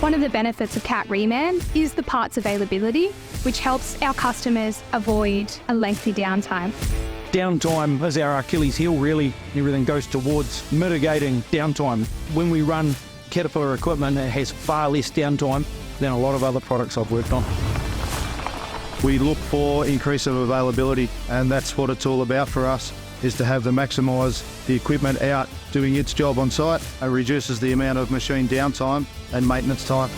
One of the benefits of CAT Reman is the parts availability, which helps our customers avoid a lengthy downtime. Downtime is our Achilles heel, really. Everything goes towards mitigating downtime. When we run Caterpillar equipment, it has far less downtime than a lot of other products I've worked on. We look for increase of availability, and that's what it's all about for us, is to have maximise the equipment out doing its job on site. It reduces the amount of machine downtime and maintenance time.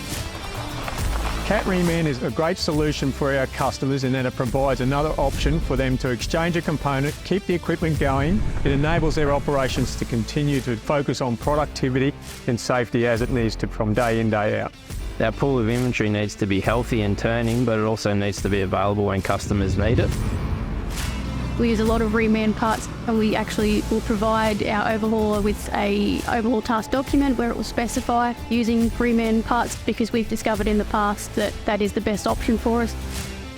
CAT Reman is a great solution for our customers in that it provides another option for them to exchange a component, keep the equipment going. It enables their operations to continue to focus on productivity and safety as it needs to from day in, day out. Our pool of inventory needs to be healthy and turning, but it also needs to be available when customers need it. We use a lot of Reman parts, and we actually will provide our overhauler with a overhaul task document where it will specify using Reman parts, because we've discovered in the past that that is the best option for us.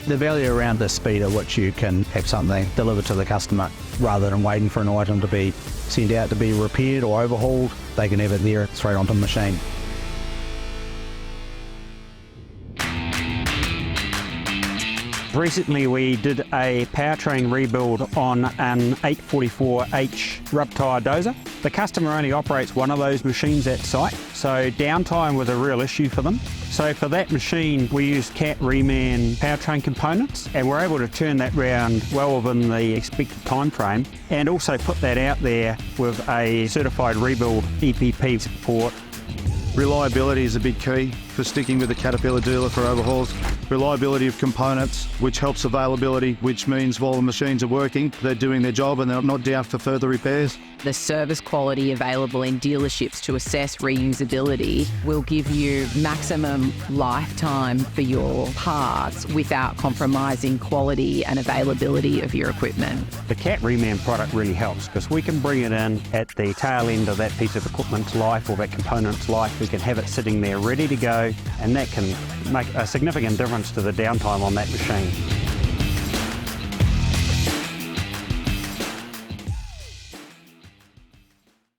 The value around the speed at which you can have something delivered to the customer rather than waiting for an item to be sent out to be repaired or overhauled, they can have it there straight onto the machine. Recently we did a powertrain rebuild on an 844H rub tyre dozer. The customer only operates one of those machines at site, so downtime was a real issue for them. So for that machine we used CAT Reman powertrain components, and we're able to turn that round well within the expected time frame, and also put that out there with a certified rebuild EPP support. Reliability is a big key for sticking with the Caterpillar dealer for overhauls. Reliability of components, which helps availability, which means while the machines are working, they're doing their job and they're not down for further repairs. The service quality available in dealerships to assess reusability will give you maximum lifetime for your parts without compromising quality and availability of your equipment. The CAT Reman product really helps because we can bring it in at the tail end of that piece of equipment's life or that component's life. We can have it sitting there ready to go, and that can make a significant difference to the downtime on that machine.